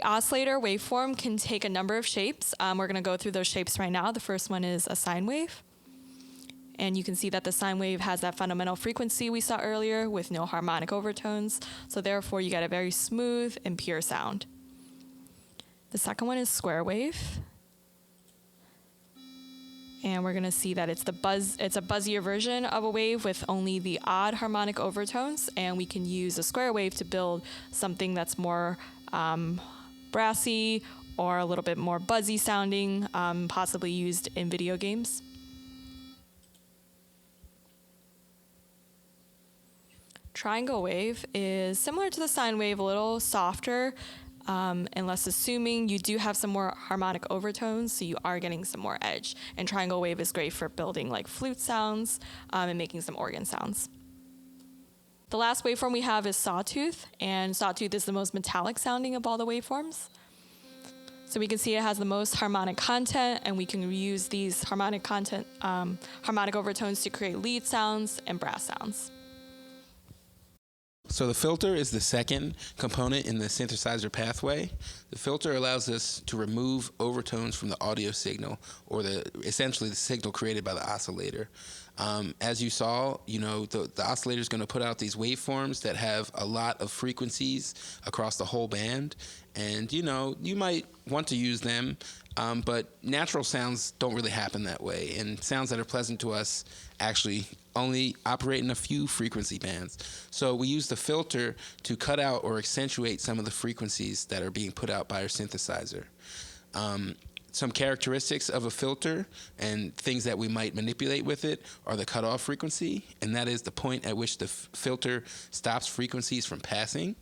oscillator waveform can take a number of shapes. We're going to go through those shapes right now. The first one is a sine wave. And you can see that the sine wave has that fundamental frequency we saw earlier with no harmonic overtones. So therefore, you get a very smooth and pure sound. The second one is square wave. And we're going to see that it's a buzzier version of a wave with only the odd harmonic overtones. And we can use a square wave to build something that's more brassy or a little bit more buzzy sounding, possibly used in video games. Triangle wave is similar to the sine wave, a little softer, unless assuming you do have some more harmonic overtones, so you are getting some more edge. And triangle wave is great for building like flute sounds and making some organ sounds. The last waveform we have is sawtooth, and sawtooth is the most metallic sounding of all the waveforms. So we can see it has the most harmonic content, and we can reuse these harmonic overtones to create lead sounds and brass sounds. So the filter is the second component in the synthesizer pathway. The filter allows us to remove overtones from the audio signal, or essentially the signal created by the oscillator. As you saw, the oscillator is going to put out these waveforms that have a lot of frequencies across the whole band. And, you might want to use them, but natural sounds don't really happen that way. And sounds that are pleasant to us actually only operate in a few frequency bands. So we use the filter to cut out or accentuate some of the frequencies that are being put out by our synthesizer. Some characteristics of a filter and things that we might manipulate with it are the cutoff frequency, and that is the point at which the filter stops frequencies from passing.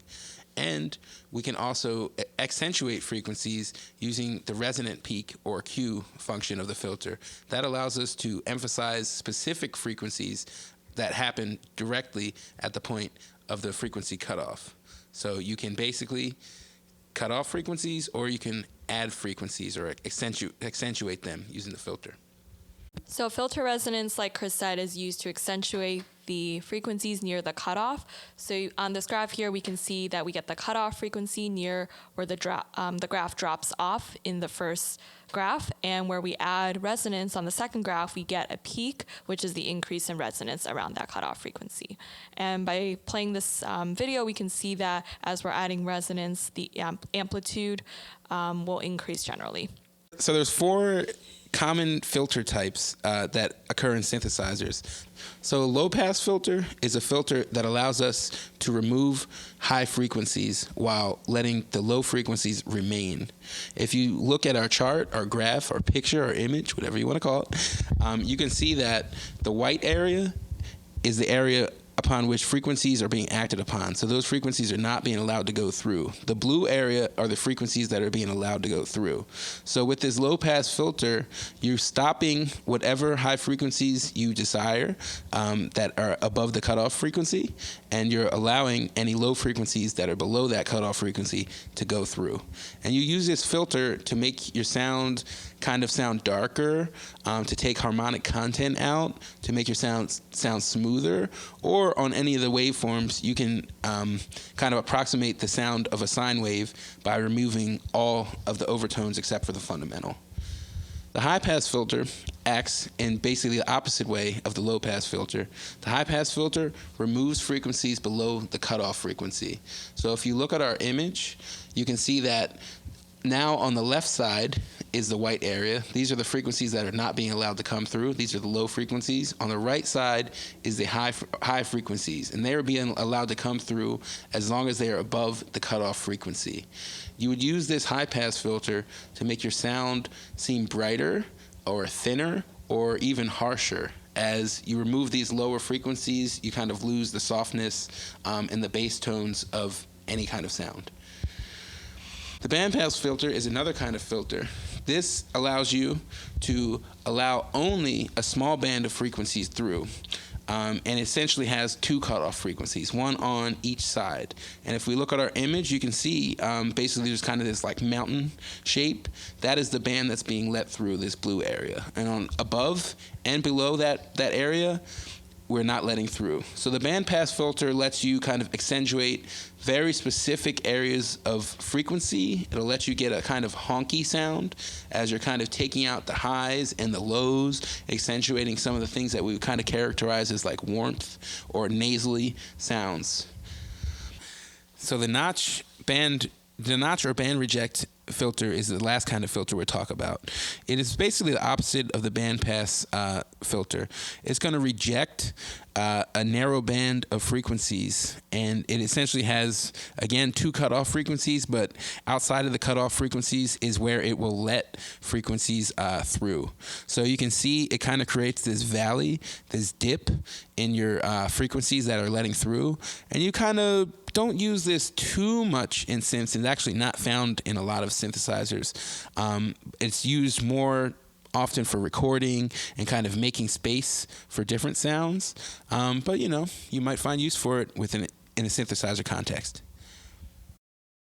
And we can also accentuate frequencies using the resonant peak or Q function of the filter. That allows us to emphasize specific frequencies that happen directly at the point of the frequency cutoff. So you can basically cut off frequencies, or you can add frequencies or accentuate them using the filter. So filter resonance, like Chris said, is used to accentuate the frequencies near the cutoff. So on this graph here, we can see that we get the cutoff frequency near where the graph drops off in the first graph, and where we add resonance on the second graph, we get a peak, which is the increase in resonance around that cutoff frequency. And by playing this video, we can see that as we're adding resonance, the amplitude will increase generally. So there's 4 common filter types that occur in synthesizers. So a low-pass filter is a filter that allows us to remove high frequencies while letting the low frequencies remain. If you look at our chart, our graph, our picture, our image, whatever you want to call it, you can see that the white area is the area upon which frequencies are being acted upon. So those frequencies are not being allowed to go through. The blue area are the frequencies that are being allowed to go through. So with this low-pass filter, you're stopping whatever high frequencies you desire that are above the cutoff frequency, and you're allowing any low frequencies that are below that cutoff frequency to go through. And you use this filter to make your sound kind of sound darker, to take harmonic content out, to make your sound smoother, or on any of the waveforms, you can kind of approximate the sound of a sine wave by removing all of the overtones except for the fundamental. The high-pass filter acts in basically the opposite way of the low-pass filter. The high-pass filter removes frequencies below the cutoff frequency. So if you look at our image, you can see that now on the left side is the white area. These are the frequencies that are not being allowed to come through. These are the low frequencies. On the right side is the high frequencies, and they are being allowed to come through as long as they are above the cutoff frequency. You would use this high-pass filter to make your sound seem brighter or thinner or even harsher. As you remove these lower frequencies, you kind of lose the softness and the bass tones of any kind of sound. The bandpass filter is another kind of filter. This allows you to allow only a small band of frequencies through, and essentially has 2 cutoff frequencies, one on each side. And if we look at our image, you can see basically there's kind of this like mountain shape. That is the band that's being let through this blue area. And on above and below that area, we're not letting through. So the bandpass filter lets you kind of accentuate very specific areas of frequency. It'll let you get a kind of honky sound as you're kind of taking out the highs and the lows, accentuating some of the things that we would kind of characterize as like warmth or nasally sounds. So the notch or band reject filter is the last kind of filter we'll talk about. It is basically the opposite of the bandpass filter. It's going to reject a narrow band of frequencies, and it essentially has, again, 2 cutoff frequencies, but outside of the cutoff frequencies is where it will let frequencies through. So you can see it kind of creates this valley, this dip in your frequencies that are letting through, and you kind of don't use this too much in synths. It's actually not found in a lot of synthesizers. It's used more often for recording and kind of making space for different sounds. But you might find use for it in a synthesizer context.